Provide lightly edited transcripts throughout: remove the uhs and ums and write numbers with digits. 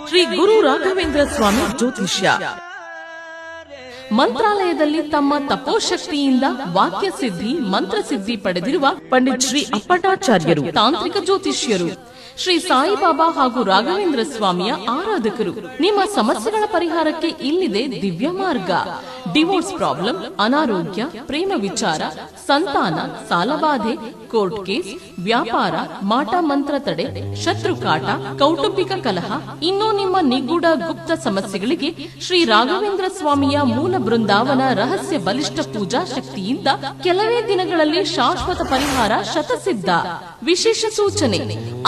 ಶ್ರೀ ಗುರು ರಾಘವೇಂದ್ರ ಸ್ವಾಮಿ ಜ್ಯೋತಿಷ್ಯ. ಮಂತ್ರಾಲಯದಲ್ಲಿ ತಮ್ಮ ತಪೋಶಕ್ತಿಯಿಂದ ವಾಕ್ಯ ಸಿದ್ಧಿ ಮಂತ್ರಸಿದ್ಧಿ ಪಡೆದಿರುವ ಪಂಡಿತ್ ಶ್ರೀ ಅಪ್ಪಟಾಚಾರ್ಯರು ತಾಂತ್ರಿಕ ಜ್ಯೋತಿಷ್ಯರು. ಶ್ರೀ ಸಾಯಿಬಾಬಾ ಹಾಗೂ ರಾಘವೇಂದ್ರ ಸ್ವಾಮಿಯ ಆರಾಧಕರು. ನಿಮ್ಮ ಸಮಸ್ಯೆಗಳ ಪರಿಹಾರಕ್ಕೆ ಇಲ್ಲಿದೆ ದಿವ್ಯ ಮಾರ್ಗ. ಡಿವೋರ್ಸ್ ಪ್ರಾಬ್ಲಮ್, ಅನಾರೋಗ್ಯ, ಪ್ರೇಮ ವಿಚಾರ, ಸಂತಾನ, ಸಾಲಬಾಧೆ, ಕೋರ್ಟ್ ಕೇಸ್, ವ್ಯಾಪಾರ, ಮಾಟ ಮಂತ್ರ ತಡೆ, ಶತ್ರುಕಾಟ, ಕೌಟುಂಬಿಕ ಕಲಹ, ಇನ್ನೂ ನಿಮ್ಮ ನಿಗೂಢ ಗುಪ್ತ ಸಮಸ್ಯೆಗಳಿಗೆ ಶ್ರೀ ರಾಘವೇಂದ್ರ ಸ್ವಾಮಿಯ ಮೂಲ ಬೃಂದಾವನ ರಹಸ್ಯ ಬಲಿಷ್ಠ ಪೂಜಾ ಶಕ್ತಿಯಿಂದ ಕೆಲವೇ ದಿನಗಳಲ್ಲಿ ಶಾಶ್ವತ ಪರಿಹಾರ ಶತಸಿದ್ಧ. ವಿಶೇಷ ಸೂಚನೆ: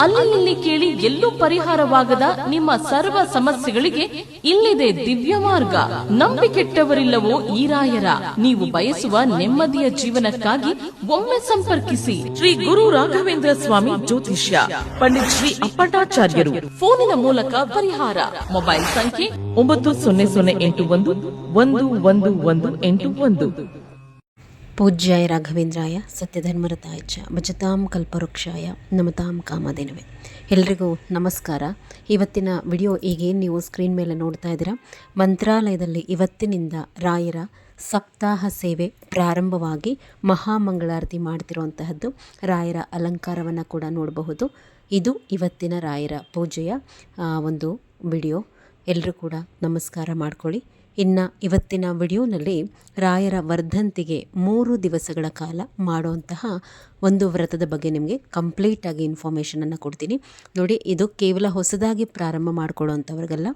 ಅಲ್ಲಿ ಇಲ್ಲಿ ಕೇಳಿ ಎಲ್ಲೂ ಪರಿಹಾರವಾಗದ ನಿಮ್ಮ ಸರ್ವ ಸಮಸ್ಯೆಗಳಿಗೆ ಇಲ್ಲಿದೆ ದಿವ್ಯ ಮಾರ್ಗ. ನಂಬಿಕೆಟ್ಟವರಿಲ್ಲವೋ ಈ ರಾಯರ. ನೀವು ಬಯಸುವ ನೆಮ್ಮದಿಯ ಜೀವನಕ್ಕಾಗಿ ಒಮ್ಮೆ ಸಂಪರ್ಕಿಸಿ. ಶ್ರೀ ಗುರು ರಾಘವೇಂದ್ರ ಸ್ವಾಮಿ ಜ್ಯೋತಿಷ್ಯ, ಪಂಡಿತ್ ಶ್ರೀ ಅಪ್ಪಟಾಚಾರ್ಯರು. ಫೋನಿನ ಮೂಲಕ ಪರಿಹಾರ. ಮೊಬೈಲ್ ಸಂಖ್ಯೆ 9008111181. ಪೂಜ್ಯಾಯ ರಾಘವೇಂದ್ರಾಯ ಸತ್ಯಧರ್ಮರತಾಯ ಚ ಭಜತಾಂ ಕಲ್ಪವೃಕ್ಷಾಯ ನಮತಾಂ ಕಾಮಧೇನವೇ. ಎಲ್ರಿಗೂ ನಮಸ್ಕಾರ. ಇವತ್ತಿನ ವಿಡಿಯೋ ಈಗೇನು ನೀವು ಸ್ಕ್ರೀನ್ ಮೇಲೆ ನೋಡ್ತಾ ಇದ್ದೀರಾ, ಮಂತ್ರಾಲಯದಲ್ಲಿ ಇವತ್ತಿನಿಂದ ರಾಯರ ಸಪ್ತಾಹ ಸೇವೆ ಪ್ರಾರಂಭವಾಗಿ ಮಹಾಮಂಗಳಾರತಿ ಮಾಡ್ತಿರುವಂತಹದ್ದು. ರಾಯರ ಅಲಂಕಾರವನ್ನು ಕೂಡ ನೋಡಬಹುದು. ಇದು ಇವತ್ತಿನ ರಾಯರ ಪೂಜೆಯ ಒಂದು ವಿಡಿಯೋ. ಎಲ್ಲರೂ ಕೂಡ ನಮಸ್ಕಾರ ಮಾಡ್ಕೊಳ್ಳಿ. ಇನ್ನು ಇವತ್ತಿನ ವಿಡಿಯೋನಲ್ಲಿ ರಾಯರ ವರ್ಧಂತಿಗೆ 3 ದಿವಸಗಳ ಕಾಲ ಮಾಡುವಂತಹ ಒಂದು ವ್ರತದ ಬಗ್ಗೆ ನಿಮಗೆ ಕಂಪ್ಲೀಟಾಗಿ ಇನ್ಫಾರ್ಮೇಷನನ್ನು ಕೊಡ್ತೀನಿ. ನೋಡಿ, ಇದು ಕೇವಲ ಹೊಸದಾಗಿ ಪ್ರಾರಂಭ ಮಾಡಿಕೊಳ್ಳುವಂಥವ್ರಿಗೆಲ್ಲ,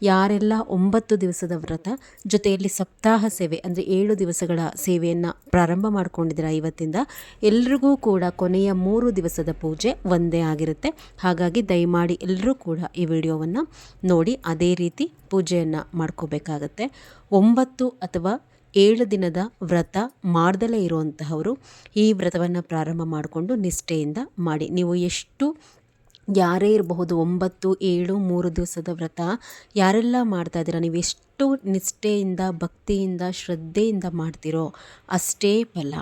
ಯಾರೆಲ್ಲ 9 ದಿವಸದ ವ್ರತ ಜೊತೆಯಲ್ಲಿ ಸಪ್ತಾಹ ಸೇವೆ ಅಂದರೆ 7 ದಿವಸಗಳ ಸೇವೆಯನ್ನು ಪ್ರಾರಂಭ ಮಾಡ್ಕೊಂಡಿದ್ದೀರಾ ಇವತ್ತಿಂದ, ಎಲ್ರಿಗೂ ಕೂಡ ಕೊನೆಯ 3 ದಿವಸದ ಪೂಜೆ ಒಂದೇ ಆಗಿರುತ್ತೆ. ಹಾಗಾಗಿ ದಯಮಾಡಿ ಎಲ್ಲರೂ ಕೂಡ ಈ ವಿಡಿಯೋವನ್ನು ನೋಡಿ ಅದೇ ರೀತಿ ಪೂಜೆಯನ್ನು ಮಾಡ್ಕೋಬೇಕಾಗತ್ತೆ. 9 ಅಥವಾ 7 ದಿನದ ವ್ರತ ಮಾಡ್ದಲೇ ಇರುವಂತಹವರು ಈ ವ್ರತವನ್ನು ಪ್ರಾರಂಭ ಮಾಡಿಕೊಂಡು ನಿಷ್ಠೆಯಿಂದ ಮಾಡಿ. ನೀವು ಎಷ್ಟು ಯಾರೇ ಇರಬಹುದು, 9, 7, 3 ದಿವಸದ ವ್ರತ ಯಾರೆಲ್ಲ ಮಾಡ್ತಾ ಇದ್ದೀರಾ, ನೀವು ಎಷ್ಟು ನಿಷ್ಠೆಯಿಂದ ಭಕ್ತಿಯಿಂದ ಶ್ರದ್ಧೆಯಿಂದ ಮಾಡ್ತೀರೋ ಅಷ್ಟೇ ಫಲ.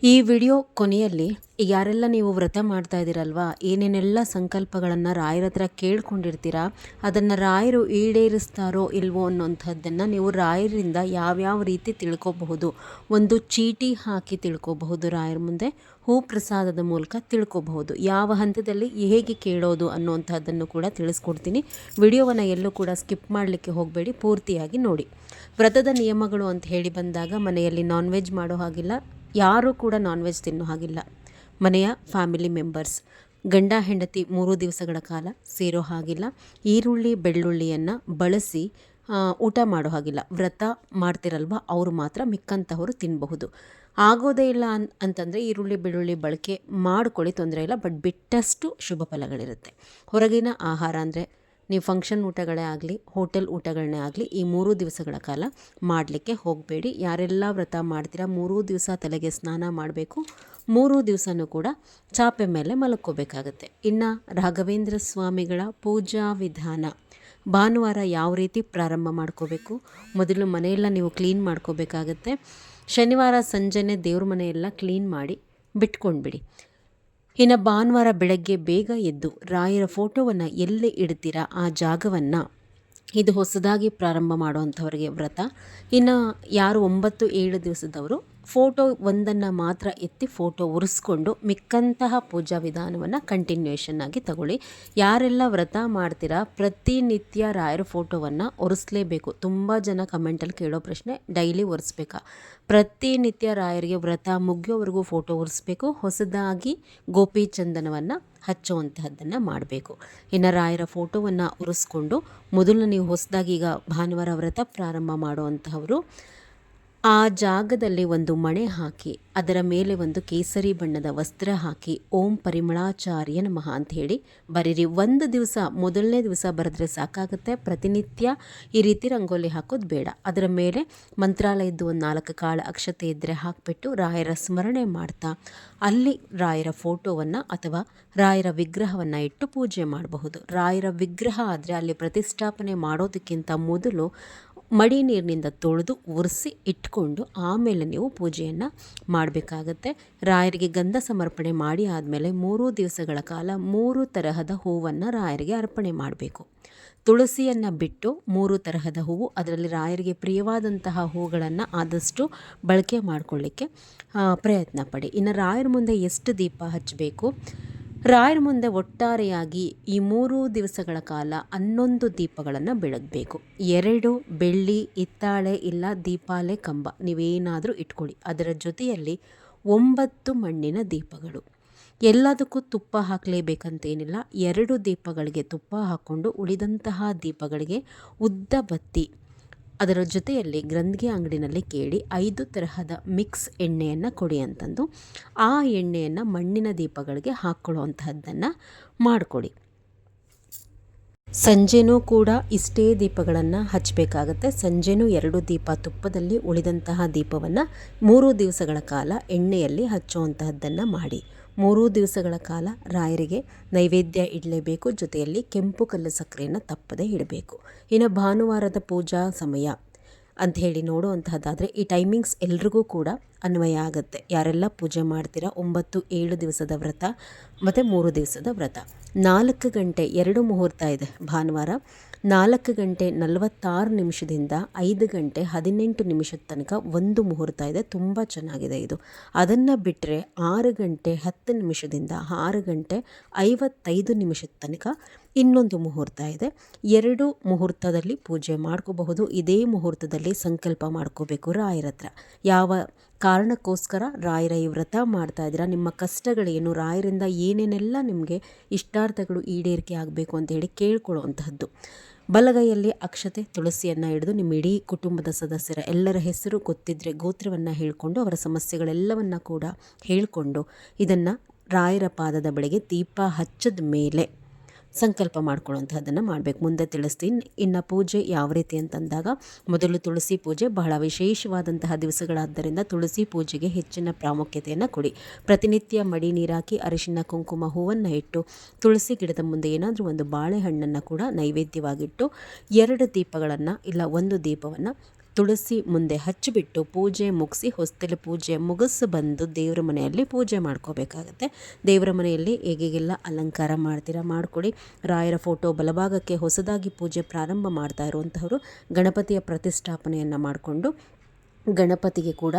ಈ ವಿಡಿಯೋ ಕೊನೆಯಲ್ಲಿ ಯಾರೆಲ್ಲ ನೀವು ವ್ರತ ಮಾಡ್ತಾ ಇದ್ದೀರಲ್ವಾ, ಏನೇನೆಲ್ಲ ಸಂಕಲ್ಪಗಳನ್ನು ರಾಯರ ಹತ್ರ ಕೇಳ್ಕೊಂಡಿರ್ತೀರಾ, ಅದನ್ನು ರಾಯರು ಈಡೇರಿಸ್ತಾರೋ ಇಲ್ವೋ ಅನ್ನೋಂಥದ್ದನ್ನು ನೀವು ರಾಯರಿಂದ ಯಾವ್ಯಾವ ರೀತಿ ತಿಳ್ಕೊಬಹುದು. ಒಂದು ಚೀಟಿ ಹಾಕಿ ತಿಳ್ಕೊಬಹುದು, ರಾಯರ ಮುಂದೆ ಹೂ ಪ್ರಸಾದದ ಮೂಲಕ ತಿಳ್ಕೊಬಹುದು. ಯಾವ ಹಂತದಲ್ಲಿ ಹೇಗೆ ಕೇಳೋದು ಅನ್ನೋಂಥದ್ದನ್ನು ಕೂಡ ತಿಳಿಸ್ಕೊಡ್ತೀನಿ. ವಿಡಿಯೋವನ್ನು ಎಲ್ಲೂ ಕೂಡ ಸ್ಕಿಪ್ ಮಾಡಲಿಕ್ಕೆ ಹೋಗಬೇಡಿ, ಪೂರ್ತಿಯಾಗಿ ನೋಡಿ. ವ್ರತದ ನಿಯಮಗಳು ಅಂತ ಹೇಳಿ ಬಂದಾಗ, ಮನೆಯಲ್ಲಿ ನಾನ್ ವೆಜ್ ಮಾಡೋ ಹಾಗಿಲ್ಲ, ಯಾರೂ ಕೂಡ ನಾನ್ ವೆಜ್ ತಿನ್ನೋ ಹಾಗಿಲ್ಲ. ಮನೆಯ ಫ್ಯಾಮಿಲಿ ಮೆಂಬರ್ಸ್ ಗಂಡ ಹೆಂಡತಿ 3 ದಿವಸಗಳ ಕಾಲ ಸೇರೋ ಹಾಗಿಲ್ಲ. ಈರುಳ್ಳಿ ಬೆಳ್ಳುಳ್ಳಿಯನ್ನು ಬಳಸಿ ಊಟ ಮಾಡೋ ಹಾಗಿಲ್ಲ. ವ್ರತ ಮಾಡ್ತಿರಲ್ವ ಅವರು ಮಾತ್ರ, ಮಿಕ್ಕಂತಹವರು ತಿನ್ನಬಹುದು. ಆಗೋದೇ ಇಲ್ಲ ಅಂತಂದರೆ ಈರುಳ್ಳಿ ಬೆಳ್ಳುಳ್ಳಿ ಬಳಕೆ ಮಾಡ್ಕೊಳ್ಳಿ, ತೊಂದರೆ ಇಲ್ಲ. ಬಟ್ ಬಿಟ್ಟಷ್ಟು ಶುಭ ಫಲಗಳಿರುತ್ತೆ. ಹೊರಗಿನ ಆಹಾರ ಅಂದರೆ ನೀವು ಫಂಕ್ಷನ್ ಊಟಗಳೇ ಆಗಲಿ, ಹೋಟೆಲ್ ಊಟಗಳನ್ನೇ ಆಗಲಿ, ಈ 3 ದಿವಸಗಳ ಕಾಲ ಮಾಡಲಿಕ್ಕೆ ಹೋಗಬೇಡಿ. ಯಾರೆಲ್ಲ ವ್ರತ ಮಾಡ್ತೀರಾ 3 ದಿವಸ ತಲೆಗೆ ಸ್ನಾನ ಮಾಡಬೇಕು, 3 ದಿವಸನೂ ಕೂಡ ಚಾಪೆ ಮೇಲೆ ಮಲ್ಕೋಬೇಕಾಗತ್ತೆ. ಇನ್ನು ರಾಘವೇಂದ್ರ ಸ್ವಾಮಿಗಳ ಪೂಜಾ ವಿಧಾನ, ಭಾನುವಾರ ಯಾವ ರೀತಿ ಪ್ರಾರಂಭ ಮಾಡ್ಕೋಬೇಕು, ಮೊದಲು ಮನೆಯೆಲ್ಲ ನೀವು ಕ್ಲೀನ್ ಮಾಡ್ಕೋಬೇಕಾಗತ್ತೆ. ಶನಿವಾರ ಸಂಜೆನೇ ದೇವ್ರ ಮನೆಯೆಲ್ಲ ಕ್ಲೀನ್ ಮಾಡಿ ಬಿಟ್ಕೊಂಡ್ಬಿಡಿ. ಇನ್ನು ಭಾನುವಾರ ಬೆಳಗ್ಗೆ ಬೇಗ ಎದ್ದು ರಾಯರ ಫೋಟೋವನ್ನು ಎಲ್ಲಿ ಇಡ್ತೀರಾ ಆ ಜಾಗವನ್ನು, ಇದು ಹೊಸದಾಗಿ ಪ್ರಾರಂಭ ಮಾಡುವಂಥವ್ರಿಗೆ ವ್ರತ. ಇನ್ನು ಯಾರು 9, 7 ದಿವಸದವರು ಫೋಟೋ ಒಂದನ್ನು ಮಾತ್ರ ಎತ್ತಿ ಫೋಟೋ ಉರಿಸ್ಕೊಂಡು ಮಿಕ್ಕಂತಹ ಪೂಜಾ ವಿಧಾನವನ್ನು ಕಂಟಿನ್ಯೂಯೇಷನ್ ಆಗಿ ತಗೊಳ್ಳಿ. ಯಾರೆಲ್ಲ ವ್ರತ ಮಾಡ್ತೀರಾ ಪ್ರತಿನಿತ್ಯ ರಾಯರ ಫೋಟೋವನ್ನು ಒರೆಸಲೇಬೇಕು. ತುಂಬ ಜನ ಕಮೆಂಟಲ್ಲಿ ಕೇಳೋ ಪ್ರಶ್ನೆ, ಡೈಲಿ ಒರೆಸ್ಬೇಕಾ? ಪ್ರತಿನಿತ್ಯ ರಾಯರಿಗೆ ವ್ರತ ಮುಗಿಯೋವರೆಗೂ ಫೋಟೋ ಒರೆಸ್ಬೇಕು. ಹೊಸದಾಗಿ ಗೋಪಿ ಚಂದನವನ್ನು ಹಚ್ಚುವಂತಹದ್ದನ್ನು ಮಾಡಬೇಕು. ಇನ್ನು ರಾಯರ ಫೋಟೋವನ್ನು ಒರೆಸ್ಕೊಂಡು ಮೊದಲು ನೀವು ಹೊಸದಾಗಿ ಈಗ ಭಾನುವಾರ ವ್ರತ ಪ್ರಾರಂಭ ಮಾಡುವಂತಹವರು ಆ ಜಾಗದಲ್ಲಿ ಒಂದು ಮಣೆ ಹಾಕಿ ಅದರ ಮೇಲೆ ಒಂದು ಕೇಸರಿ ಬಣ್ಣದ ವಸ್ತ್ರ ಹಾಕಿ ಓಂ ಪರಿಮಳಾಚಾರ್ಯ ನಮಃ ಅಂತ ಹೇಳಿ ಬರೀರಿ. 1 ದಿವಸ, ಮೊದಲನೇ ದಿವಸ ಬರೆದ್ರೆ ಸಾಕಾಗುತ್ತೆ. ಪ್ರತಿನಿತ್ಯ ಈ ರೀತಿ ರಂಗೋಲಿ ಹಾಕೋದು ಬೇಡ. ಅದರ ಮೇಲೆ ಮಂತ್ರಾಲಯದ್ದು ಒಂದು 4 ಕಾಳು ಅಕ್ಷತೆ ಇದ್ದರೆ ಹಾಕಿಬಿಟ್ಟು ರಾಯರ ಸ್ಮರಣೆ ಮಾಡ್ತಾ ಅಲ್ಲಿ ರಾಯರ ಫೋಟೋವನ್ನು ಅಥವಾ ರಾಯರ ವಿಗ್ರಹವನ್ನು ಇಟ್ಟು ಪೂಜೆ ಮಾಡಬಹುದು. ರಾಯರ ವಿಗ್ರಹ ಆದರೆ ಅಲ್ಲಿ ಪ್ರತಿಷ್ಠಾಪನೆ ಮಾಡೋದಕ್ಕಿಂತ ಮೊದಲು ಮಡಿ ನೀರಿನಿಂದ ತೊಳೆದು ಒರೆಸಿ ಇಟ್ಕೊಂಡು ಆಮೇಲೆ ನೀವು ಪೂಜೆಯನ್ನು ಮಾಡಬೇಕಾಗತ್ತೆ. ರಾಯರಿಗೆ ಗಂಧ ಸಮರ್ಪಣೆ ಮಾಡಿ ಆದಮೇಲೆ 3 ದಿವಸಗಳ ಕಾಲ 3 ತರಹದ ಹೂವನ್ನು ರಾಯರಿಗೆ ಅರ್ಪಣೆ ಮಾಡಬೇಕು. ತುಳಸಿಯನ್ನು ಬಿಟ್ಟು 3 ತರಹದ ಹೂವು, ಅದರಲ್ಲಿ ರಾಯರಿಗೆ ಪ್ರಿಯವಾದಂತಹ ಹೂಗಳನ್ನು ಆದಷ್ಟು ಬಳಕೆ ಮಾಡಿಕೊಳ್ಳಿಕ್ಕೆ ಪ್ರಯತ್ನ ಪಡಿ. ಇನ್ನು ರಾಯರ ಮುಂದೆ ಎಷ್ಟು ದೀಪ ಹಚ್ಚಬೇಕು? ರಾಯರ ಮುಂದೆ ಒಟ್ಟಾರೆಯಾಗಿ ಈ 3 ದಿವಸಗಳ ಕಾಲ 11 ದೀಪಗಳನ್ನು ಬೆಳಗಬೇಕು. 2 ಬೆಳ್ಳಿ ಹಿತ್ತಾಳೆ ಇಲ್ಲ ದೀಪಾಲೆ ಕಂಬ ನೀವೇನಾದರೂ ಇಟ್ಕೊಳ್ಳಿ. ಅದರ ಜೊತೆಯಲ್ಲಿ 9 ಮಣ್ಣಿನ ದೀಪಗಳು. ಎಲ್ಲದಕ್ಕೂ ತುಪ್ಪ ಹಾಕಲೇಬೇಕಂತೇನಿಲ್ಲ. 2 ದೀಪಗಳಿಗೆ ತುಪ್ಪ ಹಾಕ್ಕೊಂಡು ಉಳಿದಂತಹ ದೀಪಗಳಿಗೆ ಉದ್ದ ಬತ್ತಿ, ಅದರ ಜೊತೆಯಲ್ಲಿ ಗ್ರಂಥಿಗೆ ಅಂಗಡಿನಲ್ಲಿ ಕೇಳಿ 5 ತರಹದ ಮಿಕ್ಸ್ ಎಣ್ಣೆಯನ್ನು ಕೊಡಿ ಅಂತಂದು ಆ ಎಣ್ಣೆಯನ್ನು ಮಣ್ಣಿನ ದೀಪಗಳಿಗೆ ಹಾಕ್ಕೊಳ್ಳುವಂತಹದ್ದನ್ನು ಮಾಡಿಕೊಡಿ. ಸಂಜೆನೂ ಕೂಡ ಇಷ್ಟೇ ದೀಪಗಳನ್ನು ಹಚ್ಚಬೇಕಾಗತ್ತೆ. ಸಂಜೆನೂ 2 ದೀಪ ತುಪ್ಪದಲ್ಲಿ, ಉಳಿದಂತಹ ದೀಪವನ್ನು 3 ದಿವಸಗಳ ಕಾಲ ಎಣ್ಣೆಯಲ್ಲಿ ಹಚ್ಚುವಂತಹದ್ದನ್ನು ಮಾಡಿ. 3 ದಿವಸಗಳ ಕಾಲ ರಾಯರಿಗೆ ನೈವೇದ್ಯ ಇಡಲೇಬೇಕು. ಜೊತೆಯಲ್ಲಿ ಕೆಂಪು ಕಲ್ಲು ಸಕ್ಕರೆಯನ್ನು ತಪ್ಪದೇ ಇಡಬೇಕು. ಇನ್ನು ಭಾನುವಾರದ ಪೂಜಾ ಸಮಯ ಅಂತ ಹೇಳಿ ನೋಡುವಂತಹದ್ದಾದರೆ ಈ ಟೈಮಿಂಗ್ಸ್ ಎಲ್ರಿಗೂ ಕೂಡ ಅನ್ವಯ ಆಗುತ್ತೆ. ಯಾರೆಲ್ಲ ಪೂಜೆ ಮಾಡ್ತೀರಾ, 9, 7 ದಿವಸದ ವ್ರತ ಮತ್ತು 3 ದಿವಸದ ವ್ರತ. 4 ಗಂಟೆ 2 ಮುಹೂರ್ತ ಇದೆ ಭಾನುವಾರ. 4 ಗಂಟೆ 46 ನಿಮಿಷದಿಂದ 5 ಗಂಟೆ 18 ನಿಮಿಷದ ತನಕ ಒಂದು ಮುಹೂರ್ತ ಇದೆ. ತುಂಬ ಚೆನ್ನಾಗಿದೆ ಇದು. ಅದನ್ನು ಬಿಟ್ಟರೆ 6 ಗಂಟೆ 10 ನಿಮಿಷದಿಂದ 6 ಗಂಟೆ 55 ನಿಮಿಷದ ತನಕ ಇನ್ನೊಂದು ಮುಹೂರ್ತ ಇದೆ. 2 ಮುಹೂರ್ತದಲ್ಲಿ ಪೂಜೆ ಮಾಡ್ಕೋಬಹುದು. ಇದೇ ಮುಹೂರ್ತದಲ್ಲಿ ಸಂಕಲ್ಪ ಮಾಡ್ಕೋಬೇಕು ರಾಯರ ಹತ್ರ. ಯಾವ ಕಾರಣಕ್ಕೋಸ್ಕರ ರಾಯರ ಈ ವ್ರತ ಮಾಡ್ತಾ ಇದ್ದೀರಾ, ನಿಮ್ಮ ಕಷ್ಟಗಳೇನು, ರಾಯರಿಂದ ಏನೇನೆಲ್ಲ ನಿಮಗೆ ಇಷ್ಟಾರ್ಥಗಳು ಈಡೇರಿಕೆ ಆಗಬೇಕು ಅಂತ ಹೇಳಿ ಕೇಳ್ಕೊಳ್ಳುವಂತಹದ್ದು. ಬಲಗೈಯಲ್ಲಿ ಅಕ್ಷತೆ ತುಳಸಿಯನ್ನು ಹಿಡಿದು ನಿಮ್ಮ ಇಡೀ ಕುಟುಂಬದ ಸದಸ್ಯರ ಎಲ್ಲರ ಹೆಸರು ಗೊತ್ತಿದ್ದರೆ ಗೋತ್ರವನ್ನು ಹೇಳಿಕೊಂಡು ಅವರ ಸಮಸ್ಯೆಗಳೆಲ್ಲವನ್ನು ಕೂಡ ಹೇಳಿಕೊಂಡು ಇದನ್ನು ರಾಯರ ಪಾದದ ಬಳಿಗೆ ದೀಪ ಹಚ್ಚದ ಮೇಲೆ ಸಂಕಲ್ಪ ಮಾಡ್ಕೊಳ್ಳುವಂಥದ್ದನ್ನು ಮಾಡಬೇಕು. ಮುಂದೆ ತಿಳಿಸ್ತೀನಿ. ಇನ್ನು ಪೂಜೆ ಯಾವ ರೀತಿ ಅಂತಂದಾಗ ಮೊದಲು ತುಳಸಿ ಪೂಜೆ ಬಹಳ ವಿಶೇಷವಾದಂತಹ ದಿವಸಗಳಾದ್ದರಿಂದ ತುಳಸಿ ಪೂಜೆಗೆ ಹೆಚ್ಚಿನ ಪ್ರಾಮುಖ್ಯತೆಯನ್ನು ಕೊಡಿ. ಪ್ರತಿನಿತ್ಯ ಮಡಿ ನೀರಾಕಿ ಅರಿಶಿನ ಕುಂಕುಮ ಹೂವನ್ನು ಇಟ್ಟು ತುಳಸಿ ಗಿಡದ ಮುಂದೆ ಏನಾದರೂ ಒಂದು ಬಾಳೆಹಣ್ಣನ್ನು ಕೂಡ ನೈವೇದ್ಯವಾಗಿಟ್ಟು 2 ದೀಪಗಳನ್ನು ಇಲ್ಲ 1 ದೀಪವನ್ನು ತುಳಸಿ ಮುಂದೆ ಹಚ್ಚಿಬಿಟ್ಟು ಪೂಜೆ ಮುಗಿಸಿ ಹೊಸ್ತಿಲು ಪೂಜೆ ಮುಗಿಸಿ ಬಂದು ದೇವರ ಮನೆಯಲ್ಲಿ ಪೂಜೆ ಮಾಡ್ಕೋಬೇಕಾಗತ್ತೆ. ದೇವರ ಮನೆಯಲ್ಲಿ ಹೇಗೆಲ್ಲ ಅಲಂಕಾರ ಮಾಡ್ತೀರಾ ಮಾಡಿಕೊಡಿ. ರಾಯರ ಫೋಟೋ ಬಲಭಾಗಕ್ಕೆ ಹೊಸದಾಗಿ ಪೂಜೆ ಪ್ರಾರಂಭ ಮಾಡ್ತಾ ಇರುವಂತಹವರು ಗಣಪತಿಯ ಪ್ರತಿಷ್ಠಾಪನೆಯನ್ನು ಮಾಡಿಕೊಂಡು ಗಣಪತಿಗೆ ಕೂಡ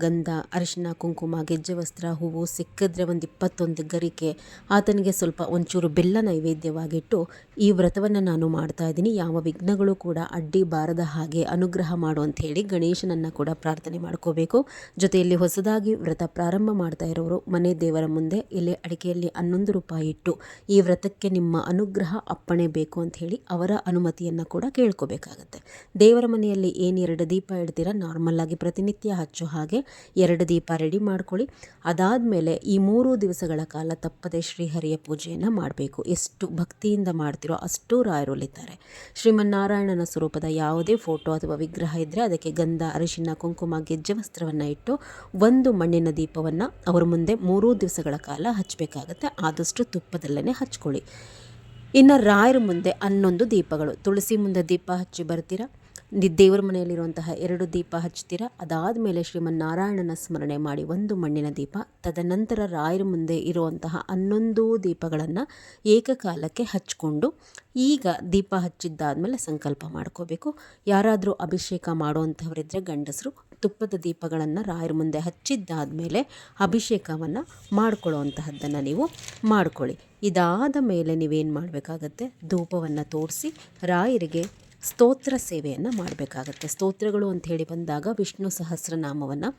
ಗಂಧ ಅರಿಶಿನ ಕುಂಕುಮ ಗೆಜ್ಜೆ ವಸ್ತ್ರ ಹೂವು ಸಿಕ್ಕಿದ್ರೆ ಒಂದು 21 ಗರಿಕೆ, ಆತನಿಗೆ ಸ್ವಲ್ಪ ಒಂಚೂರು ಬೆಲ್ಲ ನೈವೇದ್ಯವಾಗಿಟ್ಟು ಈ ವ್ರತವನ್ನು ನಾನು ಮಾಡ್ತಾ ಇದ್ದೀನಿ, ಯಾವ ವಿಘ್ನಗಳು ಕೂಡ ಅಡ್ಡಿ ಬಾರದ ಹಾಗೆ ಅನುಗ್ರಹ ಮಾಡು ಅಂತ ಹೇಳಿ ಗಣೇಶನನ್ನು ಕೂಡ ಪ್ರಾರ್ಥನೆ ಮಾಡ್ಕೋಬೇಕು. ಜೊತೆಯಲ್ಲಿ ಹೊಸದಾಗಿ ವ್ರತ ಪ್ರಾರಂಭ ಮಾಡ್ತಾ ಇರೋರು ಮನೆ ದೇವರ ಮುಂದೆ ಎಲೆ ಅಡಿಕೆಯಲ್ಲಿ 11 ರೂಪಾಯಿ ಇಟ್ಟು ಈ ವ್ರತಕ್ಕೆ ನಿಮ್ಮ ಅನುಗ್ರಹ ಅಪ್ಪಣೆ ಬೇಕು ಅಂತ ಹೇಳಿ ಅವರ ಅನುಮತಿಯನ್ನು ಕೂಡ ಕೇಳ್ಕೋಬೇಕಾಗತ್ತೆ. ದೇವರ ಮನೆಯಲ್ಲಿ ಏನು 2 ದೀಪ ಇಡ್ತೀರಾ ನಾರ್ಮಲ್ ಆಗಿ ಪ್ರತಿನಿತ್ಯ ಹಚ್ಚೋ ಹಾಗೆ 2 ದೀಪ ರೆಡಿ ಮಾಡ್ಕೊಳ್ಳಿ. ಅದಾದಮೇಲೆ ಈ 3 ದಿವಸಗಳ ಕಾಲ ತಪ್ಪದೆ ಶ್ರೀಹರಿಯ ಪೂಜೆಯನ್ನು ಮಾಡಬೇಕು. ಎಷ್ಟು ಭಕ್ತಿಯಿಂದ ಮಾಡ್ತಿರೋ ಅಷ್ಟು ರಾಯರು ಒಲಿತಾರೆ. ಶ್ರೀಮನ್ನಾರಾಯಣನ ಸ್ವರೂಪದ ಯಾವುದೇ ಫೋಟೋ ಅಥವಾ ವಿಗ್ರಹ ಇದ್ದರೆ ಅದಕ್ಕೆ ಗಂಧ ಅರಿಶಿನ ಕುಂಕುಮ ಗೆಜ್ಜೆ ವಸ್ತ್ರವನ್ನು ಇಟ್ಟು 1 ಮಣ್ಣಿನ ದೀಪವನ್ನು ಅವರ ಮುಂದೆ 3 ದಿವಸಗಳ ಕಾಲ ಹಚ್ಚಬೇಕಾಗತ್ತೆ. ಆದಷ್ಟು ತುಪ್ಪದಲ್ಲೇ ಹಚ್ಕೊಳ್ಳಿ. ಇನ್ನು ರಾಯರ ಮುಂದೆ 11 ದೀಪಗಳು. ತುಳಸಿ ಮುಂದೆ ದೀಪ ಹಚ್ಚಿ ಬರ್ತೀರಾ, ದೇವರ ಮನೆಯಲ್ಲಿರುವಂತಹ 2 ದೀಪ ಹಚ್ತೀರಾ. ಅದಾದಮೇಲೆ ಶ್ರೀಮನ್ನಾರಾಯಣನ ಸ್ಮರಣೆ ಮಾಡಿ 1 ಮಣ್ಣಿನ ದೀಪ, ತದನಂತರ ರಾಯರ ಮುಂದೆ ಇರುವಂತಹ 11 ದೀಪಗಳನ್ನು ಏಕಕಾಲಕ್ಕೆ ಹಚ್ಕೊಂಡು ಈಗ ದೀಪ ಹಚ್ಚಿದ್ದಾದಮೇಲೆ ಸಂಕಲ್ಪ ಮಾಡ್ಕೋಬೇಕು. ಯಾರಾದರೂ ಅಭಿಷೇಕ ಮಾಡುವಂಥವರಿದ್ದರೆ ಗಂಡಸರು ತುಪ್ಪದ ದೀಪಗಳನ್ನು ರಾಯರ ಮುಂದೆ ಹಚ್ಚಿದ್ದಾದಮೇಲೆ ಅಭಿಷೇಕವನ್ನು ಮಾಡ್ಕೊಳ್ಳುವಂತಹದ್ದನ್ನು ನೀವು ಮಾಡ್ಕೊಳ್ಳಿ. ಇದಾದ ಮೇಲೆ ನೀವೇನು ಮಾಡಬೇಕಾಗತ್ತೆ, ಧೂಪವನ್ನು ತೋರಿಸಿ ರಾಯರಿಗೆ ಸ್ತೋತ್ರ ಸೇವೆಯನ್ನು ಮಾಡಬೇಕಾಗತ್ತೆ. ಸ್ತೋತ್ರಗಳು ಅಂಥೇಳಿ ಬಂದಾಗ ವಿಷ್ಣು ಸಹಸ್ರನಾಮವನ್ನು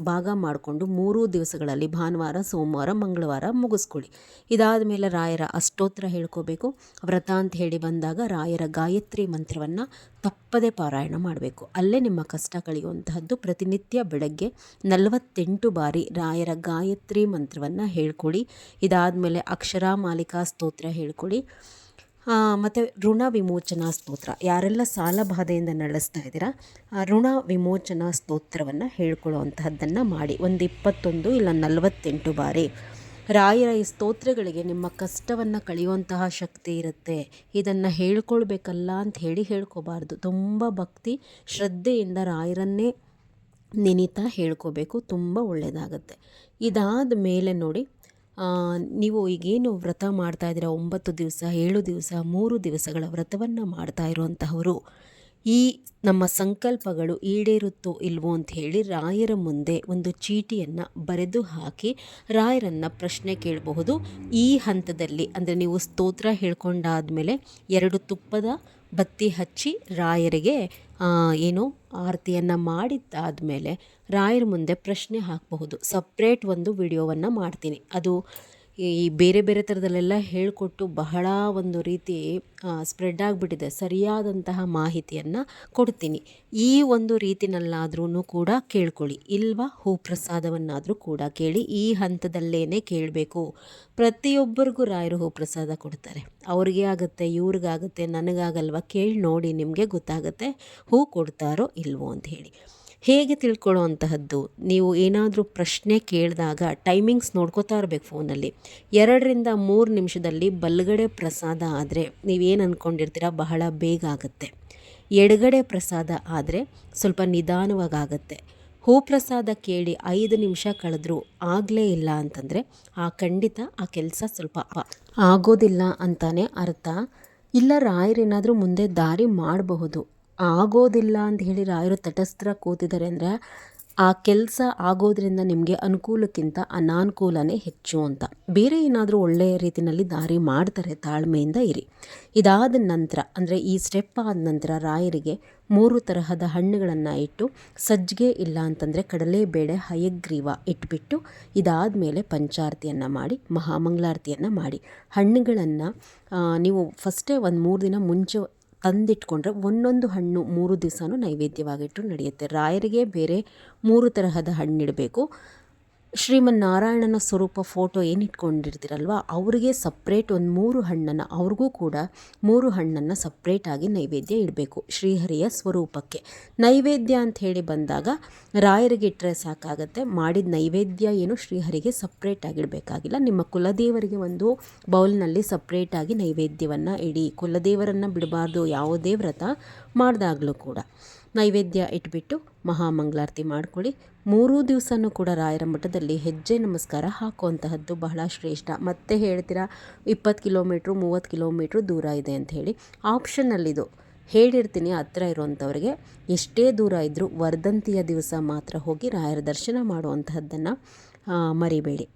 ಭಾಗ ಮಾಡಿಕೊಂಡು 3 ದಿವಸಗಳಲ್ಲಿ ಭಾನುವಾರ ಸೋಮವಾರ ಮಂಗಳವಾರ ಮುಗಿಸ್ಕೊಳ್ಳಿ. ಇದಾದ ಮೇಲೆ ರಾಯರ ಅಷ್ಟೋತ್ರ ಹೇಳ್ಕೋಬೇಕು. ವ್ರತ ಅಂತ ಹೇಳಿ ಬಂದಾಗ ರಾಯರ ಗಾಯತ್ರಿ ಮಂತ್ರವನ್ನು ತಪ್ಪದೇ ಪಾರಾಯಣ ಮಾಡಬೇಕು. ಅಲ್ಲೇ ನಿಮ್ಮ ಕಷ್ಟ ಕಳೆಯುವಂತಹದ್ದು. ಪ್ರತಿನಿತ್ಯ ಬೆಳಗ್ಗೆ 48 ಬಾರಿ ರಾಯರ ಗಾಯತ್ರಿ ಮಂತ್ರವನ್ನು ಹೇಳ್ಕೊಳ್ಳಿ. ಇದಾದಮೇಲೆ ಅಕ್ಷರ ಮಾಲಿಕಾ ಸ್ತೋತ್ರ ಹೇಳ್ಕೊಳ್ಳಿ. ಮತ್ತು ಋಣ ವಿಮೋಚನಾ ಸ್ತೋತ್ರ, ಯಾರೆಲ್ಲ ಸಾಲ ಬಾಧೆಯಿಂದ ನಡೆಸ್ತಾ ಇದ್ದೀರಾ ಋಣ ವಿಮೋಚನಾ ಸ್ತೋತ್ರವನ್ನು ಹೇಳ್ಕೊಳ್ಳುವಂತಹದ್ದನ್ನು ಮಾಡಿ ಒಂದು 21 ಇಲ್ಲ 48 ಬಾರಿ ರಾಯರ ಈ ಸ್ತೋತ್ರಗಳಿಗೆ ನಿಮ್ಮ ಕಷ್ಟವನ್ನು ಕಳೆಯುವಂತಹ ಶಕ್ತಿ ಇರುತ್ತೆ. ಇದನ್ನು ಹೇಳ್ಕೊಳ್ಬೇಕಲ್ಲ ಅಂತ ಹೇಳಿ ಹೇಳ್ಕೊಬಾರ್ದು. ತುಂಬ ಭಕ್ತಿ ಶ್ರದ್ಧೆಯಿಂದ ರಾಯರನ್ನೇ ನೆನೀತಾ ಹೇಳ್ಕೋಬೇಕು, ತುಂಬ ಒಳ್ಳೆಯದಾಗತ್ತೆ. ಇದಾದ ಮೇಲೆ ನೋಡಿ, ನೀವು ಈಗೇನು ವ್ರತ ಮಾಡ್ತಾ ಇದ್ದೀರಾ, 9 ದಿವಸ 7 ದಿವಸ 3 ದಿವಸಗಳ ವ್ರತವನ್ನು ಮಾಡ್ತಾ ಇರುವಂತಹವರು, ಈ ನಮ್ಮ ಸಂಕಲ್ಪಗಳು ಈಡೇರುತ್ತೋ ಇಲ್ವೋ ಅಂತ ಹೇಳಿ ರಾಯರ ಮುಂದೆ ಒಂದು ಚೀಟಿಯನ್ನು ಬರೆದು ಹಾಕಿ ರಾಯರನ್ನು ಪ್ರಶ್ನೆ ಕೇಳಬಹುದು. ಈ ಹಂತದಲ್ಲಿ ಅಂದರೆ ನೀವು ಸ್ತೋತ್ರ ಹೇಳ್ಕೊಂಡಾದಮೇಲೆ 2 ತುಪ್ಪದ ಬತ್ತಿ ಹಚ್ಚಿ ರಾಯರಿಗೆ ಏನು ಆರತಿಯನ್ನು ಮಾಡಿದ್ದಾದಮೇಲೆ ರಾಯರ ಮುಂದೆ ಪ್ರಶ್ನೆ ಹಾಕಬಹುದು. ಸಪ್ರೇಟ್ ಒಂದು ವಿಡಿಯೋವನ್ನು ಮಾಡ್ತೀನಿ. ಅದು ಈ ಬೇರೆ ಬೇರೆ ಥರದಲ್ಲೆಲ್ಲ ಹೇಳಿಕೊಟ್ಟು ಬಹಳ ಒಂದು ರೀತಿ ಸ್ಪ್ರೆಡ್ ಆಗಿಬಿಟ್ಟಿದೆ. ಸರಿಯಾದಂತಹ ಮಾಹಿತಿಯನ್ನು ಕೊಡ್ತೀನಿ. ಈ ಒಂದು ರೀತಿನಲ್ಲಾದ್ರೂ ಕೂಡ ಕೇಳ್ಕೊಳ್ಳಿ, ಇಲ್ವಾ ಹೂಪ್ರಸಾದವನ್ನಾದರೂ ಕೂಡ ಕೇಳಿ. ಈ ಹಂತದಲ್ಲೇ ಕೇಳಬೇಕು. ಪ್ರತಿಯೊಬ್ಬರಿಗೂ ರಾಯರು ಹೂಪ್ರಸಾದ ಕೊಡ್ತಾರೆ. ಅವ್ರಿಗೆ ಆಗುತ್ತೆ, ಇವ್ರಿಗಾಗುತ್ತೆ, ನನಗಾಗಲ್ವ, ಕೇಳಿ ನೋಡಿ, ನಿಮಗೆ ಗೊತ್ತಾಗುತ್ತೆ ಹೂ ಕೊಡ್ತಾರೋ ಇಲ್ವೋ ಅಂತ ಹೇಳಿ. ಹೇಗೆ ತಿಳ್ಕೊಳ್ಳೋ ಅಂತಹದ್ದು, ನೀವು ಏನಾದರೂ ಪ್ರಶ್ನೆ ಕೇಳಿದಾಗ ಟೈಮಿಂಗ್ಸ್ ನೋಡ್ಕೋತಾ ಇರಬೇಕು ಫೋನಲ್ಲಿ. 2 ರಿಂದ 3 ನಿಮಿಷದಲ್ಲಿ ಬಲಗಡೆ ಪ್ರಸಾದ ಆದರೆ ನೀವೇನು ಅಂದ್ಕೊಂಡಿರ್ತೀರ ಬಹಳ ಬೇಗ ಆಗುತ್ತೆ. ಎಡಗಡೆ ಪ್ರಸಾದ ಆದರೆ ಸ್ವಲ್ಪ ನಿಧಾನವಾಗುತ್ತೆ. ಹೂಪ್ರಸಾದ ಕೇಳಿ 5 ನಿಮಿಷ ಕಳೆದ್ರೂ ಆಗಲೇ ಇಲ್ಲ ಅಂತಂದರೆ ಖಂಡಿತ ಆ ಕೆಲಸ ಸ್ವಲ್ಪ ಆಗೋದಿಲ್ಲ ಅಂತಾನೆ ಅರ್ಥ. ಇಲ್ಲ ರಾಯರೇನಾದರೂ ಮುಂದೆ ದಾರಿ ಮಾಡಬಹುದು. ಆಗೋದಿಲ್ಲ ಅಂತ ಹೇಳಿ ರಾಯರು ತಟಸ್ಥ ಕೂತಿದ್ದಾರೆ ಅಂದರೆ ಆ ಕೆಲಸ ಆಗೋದ್ರಿಂದ ನಿಮಗೆ ಅನುಕೂಲಕ್ಕಿಂತ ಅನಾನುಕೂಲನೇ ಹೆಚ್ಚು ಅಂತ. ಬೇರೆ ಏನಾದರೂ ಒಳ್ಳೆಯ ರೀತಿಯಲ್ಲಿ ದಾರಿ ಮಾಡ್ತಾರೆ, ತಾಳ್ಮೆಯಿಂದ ಇರಿ. ಇದಾದ ನಂತರ ಅಂದರೆ ಈ ಸ್ಟೆಪ್ ಆದ ನಂತರ ರಾಯರಿಗೆ 3 ತರಹದ ಹಣ್ಣುಗಳನ್ನು ಇಟ್ಟು, ಸಜ್ಜಿಗೆ ಇಲ್ಲ ಅಂತಂದರೆ ಕಡಲೆಬೇಳೆ, ಹಯಗ್ರೀವ ಇಟ್ಬಿಟ್ಟು ಇದಾದ ಮೇಲೆ ಪಂಚಾರತಿಯನ್ನು ಮಾಡಿ ಮಹಾಮಂಗಳಾರತಿಯನ್ನು ಮಾಡಿ. ಹಣ್ಣುಗಳನ್ನು ನೀವು ಫಸ್ಟೇ ಒಂದು 3 ದಿನ ಮುಂಚೆ ತಂದಿಟ್ಕೊಂಡ್ರೆ ಒಂದೊಂದು ಹಣ್ಣು 3 ದಿವಸನೂ ನೈವೇದ್ಯವಾಗಿಟ್ಟು ನಡೆಯುತ್ತೆ. ರಾಯರಿಗೆ ಬೇರೆ 3 ತರಹದ ಹಣ್ಣಿಡಬೇಕು. ಶ್ರೀಮನ್ನಾರಾಯಣನ ಸ್ವರೂಪ ಫೋಟೋ ಏನಿಟ್ಕೊಂಡಿರ್ತೀರಲ್ವ ಅವರಿಗೆ ಸಪ್ರೇಟ್ ಒಂದು 3 ಹಣ್ಣನ್ನು, ಅವ್ರಿಗೂ ಕೂಡ 3 ಹಣ್ಣನ್ನು ಸಪ್ರೇಟಾಗಿ ನೈವೇದ್ಯ ಇಡಬೇಕು. ಶ್ರೀಹರಿಯ ಸ್ವರೂಪಕ್ಕೆ ನೈವೇದ್ಯ ಅಂತ ಹೇಳಿ ಬಂದಾಗ ರಾಯರಿಗೆ ಇಟ್ಟರೆ ಸಾಕಾಗತ್ತೆ. ಮಾಡಿದ ನೈವೇದ್ಯ ಏನು ಶ್ರೀಹರಿಗೆ ಸಪ್ರೇಟಾಗಿ ಇಡಬೇಕಾಗಿಲ್ಲ. ನಿಮ್ಮ ಕುಲದೇವರಿಗೆ ಒಂದು ಬೌಲ್ನಲ್ಲಿ ಸಪ್ರೇಟಾಗಿ ನೈವೇದ್ಯವನ್ನು ಇಡಿ. ಕುಲದೇವರನ್ನು ಬಿಡಬಾರ್ದು ಯಾವುದೇ ವ್ರತ ಮಾಡಿದಾಗಲೂ ಕೂಡ. ನೈವೇದ್ಯ ಇಟ್ಬಿಟ್ಟು ಮಹಾಮಂಗಳಾರತಿ ಮಾಡ್ಕೊಳ್ಳಿ. 3 ದಿವಸನೂ ಕೂಡ ರಾಯರ ಮಠದಲ್ಲಿ ಹೆಜ್ಜೆ ನಮಸ್ಕಾರ ಹಾಕುವಂತಹದ್ದು ಬಹಳ ಶ್ರೇಷ್ಠ. ಮತ್ತೆ ಹೇಳ್ತೀರಾ 20 ಕಿಲೋಮೀಟ್ರು 30 ಕಿಲೋಮೀಟ್ರು ದೂರ ಇದೆ ಅಂತ ಹೇಳಿ. ಆಪ್ಷನಲ್ಲಿದು ಹೇಳಿರ್ತೀನಿ. ಹತ್ರ ಇರುವಂಥವ್ರಿಗೆ ಎಷ್ಟೇ ದೂರ ಇದ್ದರೂ ವರ್ಧಂತಿಯ ದಿವಸ ಮಾತ್ರ ಹೋಗಿ ರಾಯರ ದರ್ಶನ ಮಾಡುವಂತಹದ್ದನ್ನು ಮರಿಬೇಡಿ.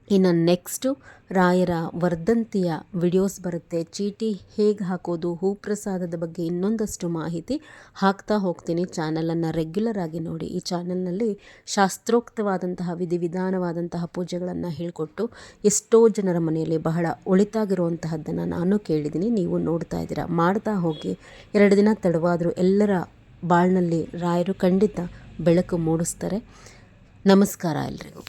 ಇನ್ನು ನೆಕ್ಸ್ಟು ರಾಯರ ವರ್ಧಂತಿಯ ವಿಡಿಯೋಸ್ ಬರುತ್ತೆ. ಚೀಟಿ ಹೇಗೆ ಹಾಕೋದು, ಹೂಪ್ರಸಾದದ ಬಗ್ಗೆ ಇನ್ನೊಂದಷ್ಟು ಮಾಹಿತಿ ಹಾಕ್ತಾ ಹೋಗ್ತೀನಿ. ಚಾನಲನ್ನು ರೆಗ್ಯುಲರ್ ಆಗಿ ನೋಡಿ. ಈ ಚಾನಲ್ನಲ್ಲಿ ಶಾಸ್ತ್ರೋಕ್ತವಾದಂತಹ ವಿಧಿವಿಧಾನವಾದಂತಹ ಪೂಜೆಗಳನ್ನು ಹೇಳಿಕೊಟ್ಟು ಎಷ್ಟೋ ಜನರ ಮನೆಯಲ್ಲಿ ಬಹಳ ಒಳಿತಾಗಿರುವಂತಹದ್ದನ್ನು ನಾನು ಕೇಳಿದ್ದೀನಿ. ನೀವು ನೋಡ್ತಾ ಇದ್ದೀರಾ. ಮಾಡ್ತಾ ಹೋಗಿ. 2 ದಿನ ತಡವಾದರೂ ಎಲ್ಲರ ಬಾಳ್ನಲ್ಲಿ ರಾಯರು ಖಂಡಿತ ಬೆಳಕು ಮೂಡಿಸ್ತಾರೆ. ನಮಸ್ಕಾರ ಎಲ್ರಿಗೂ.